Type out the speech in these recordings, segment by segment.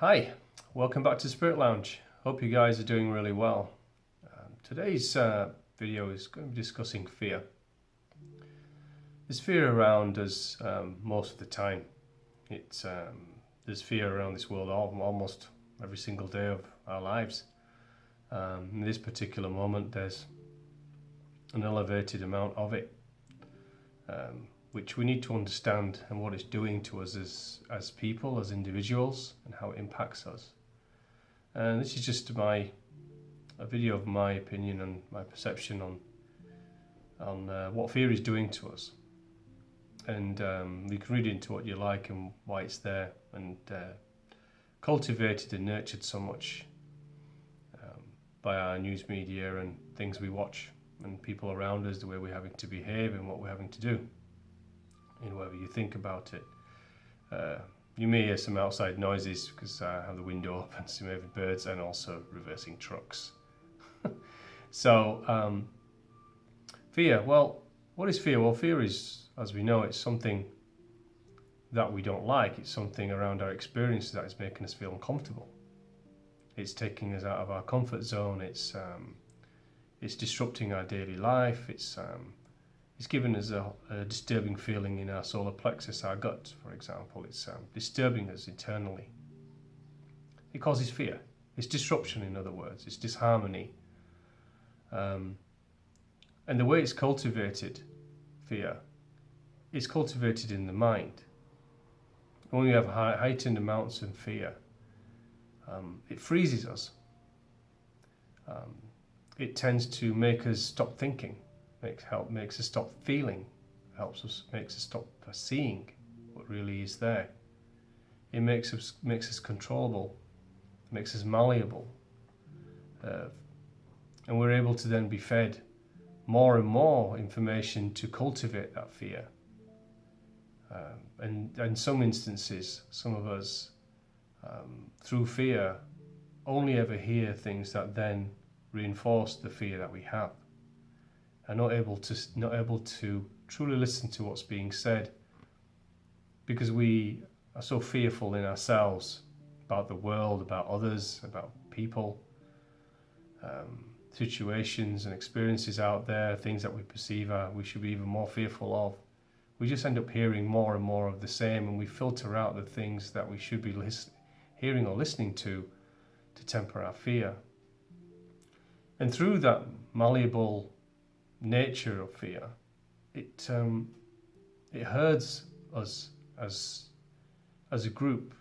Hi, welcome back to Spirit Lounge. Hope you guys are doing really well. Today's video is going to be discussing fear. There's fear around us most of the time. There's fear around this world almost every single day of our lives. In this particular moment, there's an elevated amount of it, which we need to understand and what it's doing to us as people, as individuals, and how it impacts us. And this is just a video of my opinion and my perception on what fear is doing to us. And you can read into what you like and why it's there, and cultivated and nurtured so much by our news media and things we watch and people around us, the way we're having to behave and what we're having to do. Whatever you think about it. You may hear some outside noises because I have the window open, some moving birds and also reversing trucks. So, fear. Well, what is fear? Well, fear is, as we know, it's something that we don't like. It's something around our experiences that is making us feel uncomfortable. It's taking us out of our comfort zone. It's disrupting our daily life. It's giving us a disturbing feeling in our solar plexus, our gut, for example. It's disturbing us internally. It causes fear. It's disruption, in other words. It's disharmony. And the way it's cultivated, fear, is cultivated in the mind. When we have heightened amounts of fear, it freezes us. It tends to make us stop thinking. Makes us stop feeling, makes us stop seeing what really is there. It makes us controllable, makes us malleable, and we're able to then be fed more and more information to cultivate that fear. And in some instances, some of us, through fear, only ever hear things that then reinforce the fear that we have. And not able to truly listen to what's being said because we are so fearful in ourselves about the world, about others, about people, situations and experiences out there, things that we perceive we should be even more fearful of. We just end up hearing more and more of the same, and we filter out the things that we should be hearing or listening to temper our fear. And through that malleable nature of fear, it herds us as a group,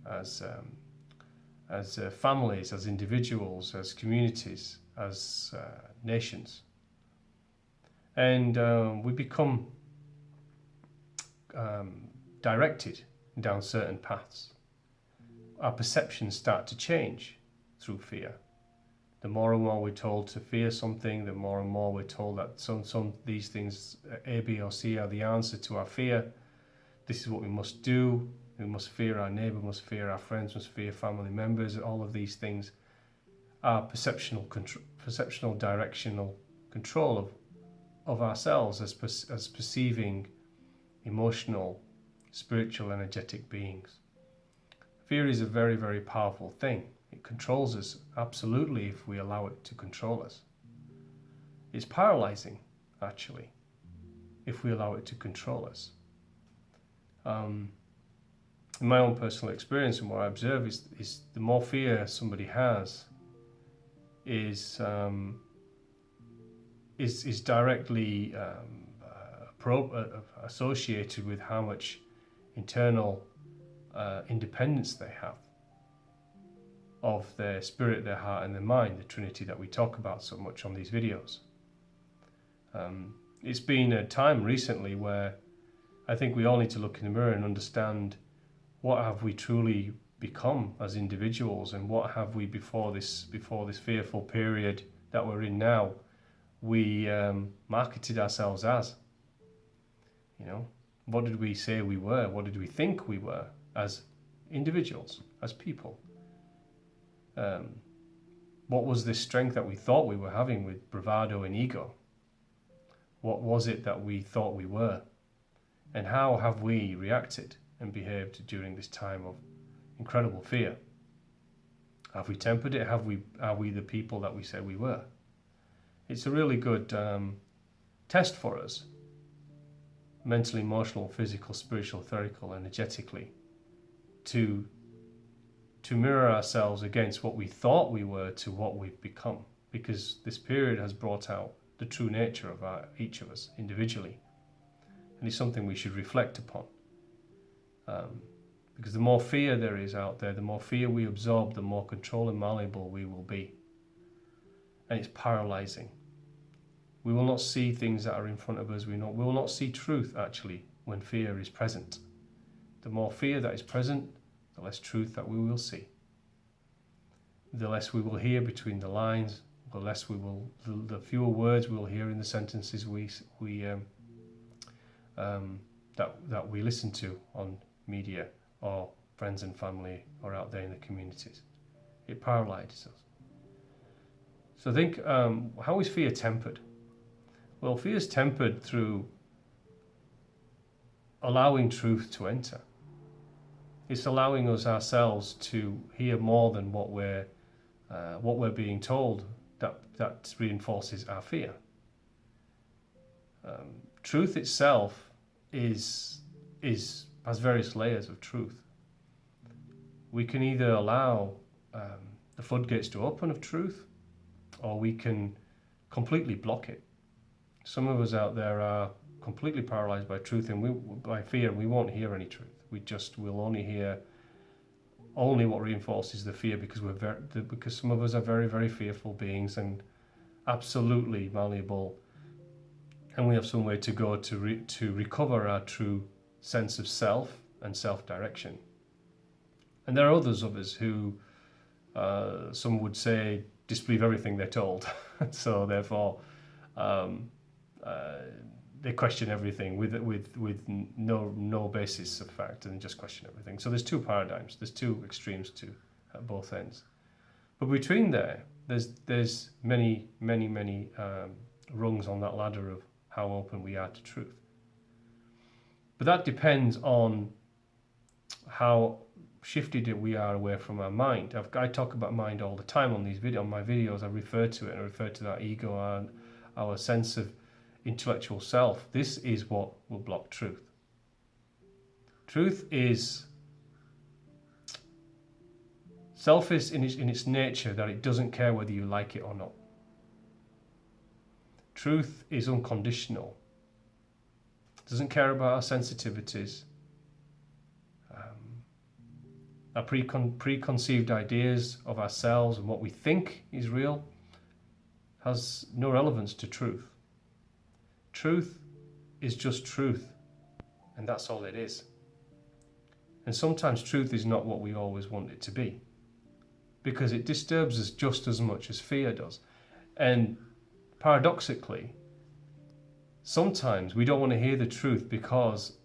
as families, as individuals, as communities, as nations, and we become directed down certain paths. Our perceptions start to change through fear. The more and more we're told to fear something, the more and more we're told that some these things, A, B, or C, are the answer to our fear. This is what we must do. We must fear our neighbour, must fear our friends, must fear family members. All of these things are perceptional directional control of ourselves as perceiving, emotional, spiritual, energetic beings. Fear is a very, very powerful thing. It controls us, absolutely, if we allow it to control us. It's paralyzing, actually, if we allow it to control us. In my own personal experience and what I observe is the more fear somebody has is directly associated with how much internal independence they have of their spirit, their heart and their mind, the trinity that we talk about so much on these videos. It's been a time recently where I think we all need to look in the mirror and understand what have we truly become as individuals, and what have we before this fearful period that we're in now, we marketed ourselves as. What did we say we were? What did we think we were as individuals, as people? What was this strength that we thought we were having with bravado and ego? What was it that we thought we were? And how have we reacted and behaved during this time of incredible fear? Have we tempered it? Are we the people that we said we were? It's a really good test for us, mentally, emotional, physical, spiritual, etherical, energetically, to mirror ourselves against what we thought we were to what we've become, because this period has brought out the true nature of each of us individually, and it's something we should reflect upon. Because the more fear there is out there, the more fear we absorb, the more control and malleable we will be. And it's paralyzing. We will not see things that are in front of us. We will not see truth, actually, when fear is present. The more fear that is present, the less truth that we will see. The less we will hear between the lines, the fewer words we will hear in the sentences that we listen to on media, or friends and family, or out there in the communities. It paralyzes us. So think, how is fear tempered? Well, fear is tempered through allowing truth to enter. It's allowing us ourselves to hear more than what we're being told that reinforces our fear. Truth itself has various layers of truth. We can either allow the floodgates to open of truth, or we can completely block it. Some of us out there are completely paralyzed by truth and by fear, and we won't hear any truth. We'll only hear what reinforces the fear, because some of us are very, very fearful beings and absolutely malleable, and we have some way to go to recover our true sense of self and self-direction. And there are others of us who, some would say, disbelieve everything they're told. So therefore, they question everything with no basis of fact, and just question everything. So there's two paradigms, there's two extremes at both ends. But between there's many rungs on that ladder of how open we are to truth. But that depends on how shifted we are away from our mind. I talk about mind all the time on my videos. I refer to it, and I refer to that ego and our sense of intellectual self. This is what will block truth. Truth is selfish in its nature, that it doesn't care whether you like it or not. Truth is unconditional. It doesn't care about our sensitivities. Our preconceived ideas of ourselves and what we think is real has no relevance to truth. Truth is just truth, and that's all it is. And sometimes truth is not what we always want it to be, because it disturbs us just as much as fear does. And paradoxically, sometimes we don't want to hear the truth because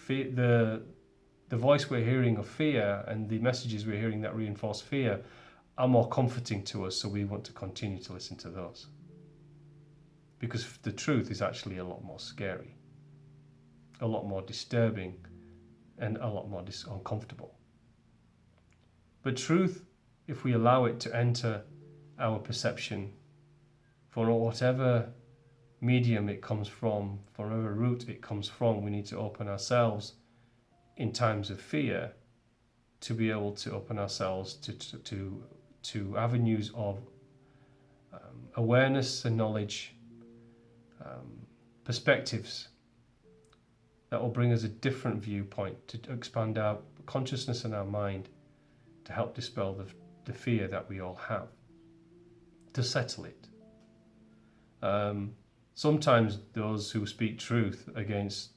the voice we're hearing of fear and the messages we're hearing that reinforce fear are more comforting to us, so we want to continue to listen to those. Because the truth is actually a lot more scary, a lot more disturbing, and a lot more uncomfortable. But truth, if we allow it to enter our perception, for whatever medium it comes from, for whatever route it comes from, we need to open ourselves in times of fear to be able to open ourselves to avenues of awareness and knowledge, perspectives that will bring us a different viewpoint, to expand our consciousness and our mind, to help dispel the fear that we all have, to settle it. Sometimes those who speak truth against,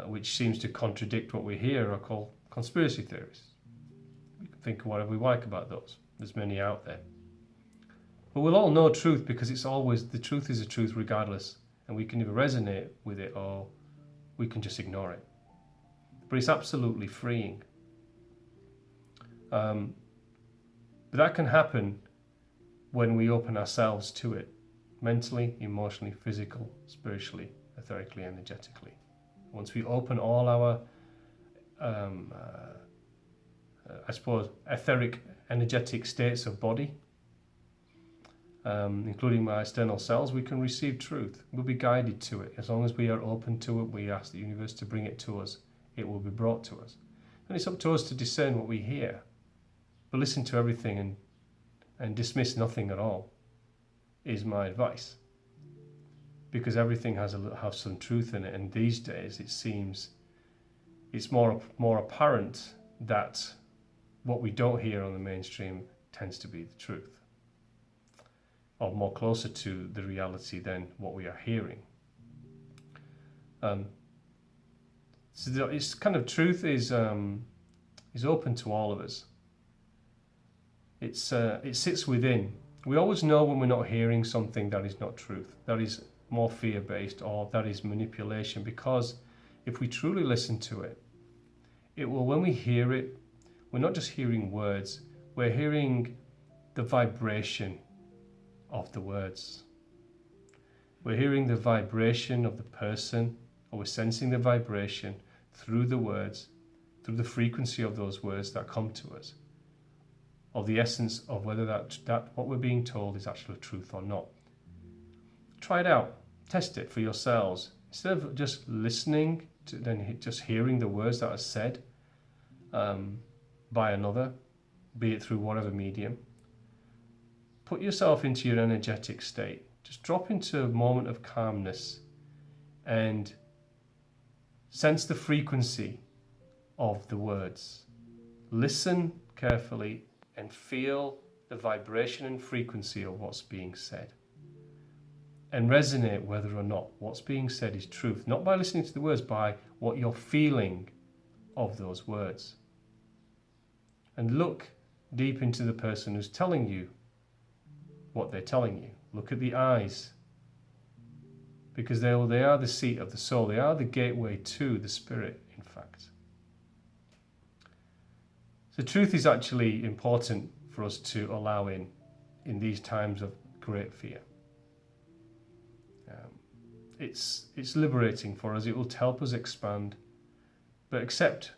which seems to contradict what we hear, are called conspiracy theorists. We can think whatever we like about those. There's many out there. But we'll all know truth, because the truth is a truth regardless, and we can either resonate with it or we can just ignore it. But it's absolutely freeing. But that can happen when we open ourselves to it, mentally, emotionally, physically, spiritually, etherically, energetically. Once we open all our I suppose, etheric, energetic states of body, including my external selves, we can receive truth. We'll be guided to it. As long as we are open to it, we ask the universe to bring it to us, it will be brought to us. And it's up to us to discern what we hear. But listen to everything and dismiss nothing at all, is my advice. Because everything has some truth in it, and these days it seems it's more apparent that what we don't hear on the mainstream tends to be the truth, or more closer to the reality than what we are hearing. So it's kind of truth is open to all of us. It sits within. We always know when we're not hearing something that is not truth, that is more fear-based, or that is manipulation, because if we truly listen to it, it will, when we hear it, we're not just hearing words, we're hearing the vibration of the words. We're hearing the vibration of the person, or we're sensing the vibration through the words, through the frequency of those words that come to us, of the essence of whether that what we're being told is actually truth or not. Try it out. Test it for yourselves. Instead of just listening to then just hearing the words that are said by another, be it through whatever medium, put yourself into your energetic state. Just drop into a moment of calmness and sense the frequency of the words. Listen carefully and feel the vibration and frequency of what's being said. And resonate whether or not what's being said is truth, not by listening to the words, by what you're feeling of those words. And look deep into the person who's telling you what they're telling you. Look at the eyes, because they are the seat of the soul. They are the gateway to the spirit, in fact. So truth is actually important for us to allow in these times of great fear. It's liberating for us. It will help us expand, but accept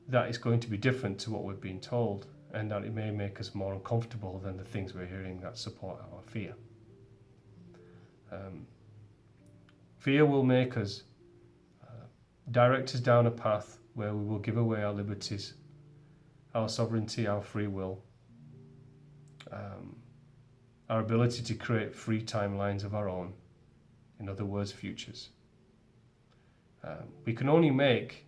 that it's going to be different to what we've been told, and that it may make us more uncomfortable than the things we're hearing that support our fear. Fear will make us, direct us down a path where we will give away our liberties, our sovereignty, our free will, our ability to create free timelines of our own. In other words, futures. We can only make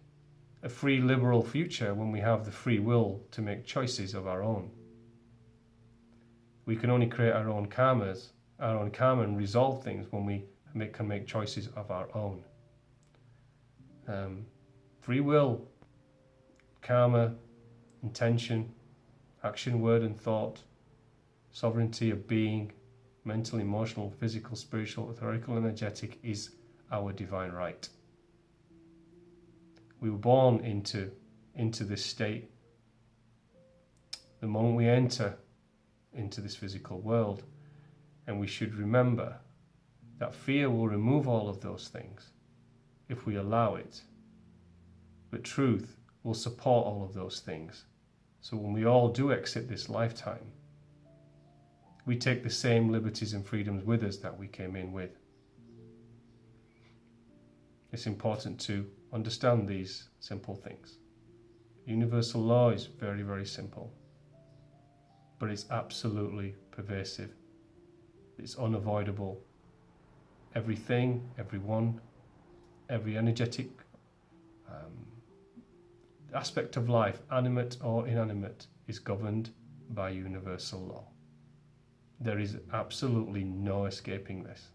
a free, liberal future when we have the free will to make choices of our own. We can only create our own karma and resolve things when we can make choices of our own. Free will, karma, intention, action, word and thought, sovereignty of being, mental, emotional, physical, spiritual, etherical, energetic, is our divine right. We were born into this state. The moment we enter into this physical world, and we should remember that fear will remove all of those things if we allow it. But truth will support all of those things. So when we all do exit this lifetime, we take the same liberties and freedoms with us that we came in with. It's important to understand these simple things. Universal law is very, very simple, but it's absolutely pervasive. It's unavoidable. Everything, everyone, every energetic aspect of life, animate or inanimate, is governed by universal law. There is absolutely no escaping this.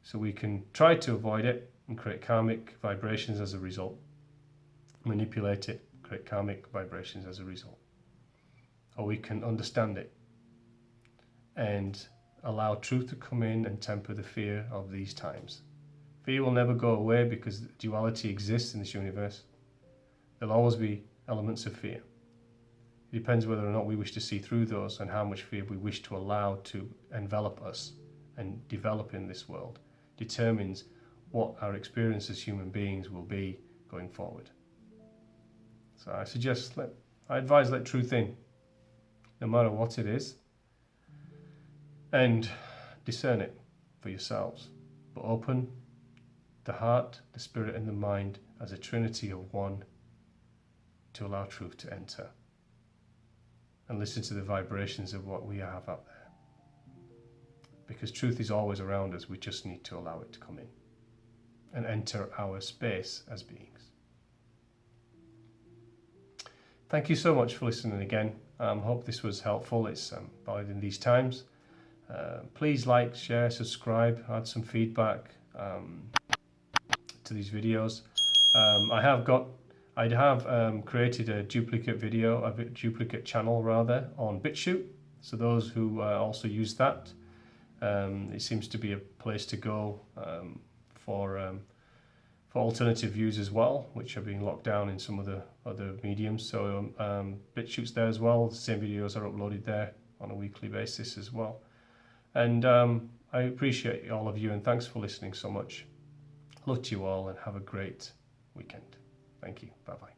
So we can try to avoid it and create karmic vibrations as a result, manipulate it, create karmic vibrations as a result. Or we can understand it and allow truth to come in and temper the fear of these times. Fear will never go away because duality exists in this universe. There'll always be elements of fear. It depends whether or not we wish to see through those and how much fear we wish to allow to envelop us and develop in this world determines what our experience as human beings will be going forward. So I suggest I advise let truth in, no matter what it is, and discern it for yourselves. But open the heart, the spirit, and the mind as a trinity of one to allow truth to enter. And listen to the vibrations of what we have out there. Because truth is always around us, we just need to allow it to come in and enter our space as beings. Thank you so much for listening again. Hope this was helpful. It's valid in these times. Please like, share, subscribe, add some feedback to these videos. I have created a duplicate channel rather, on BitChute. So those who also use that, it seems to be a place to go for alternative views as well, which are being locked down in some of the other mediums. So BitChute's there as well. The same videos are uploaded there on a weekly basis as well. And I appreciate all of you, and thanks for listening so much. Love to you all, and have a great weekend. Thank you. Bye-bye.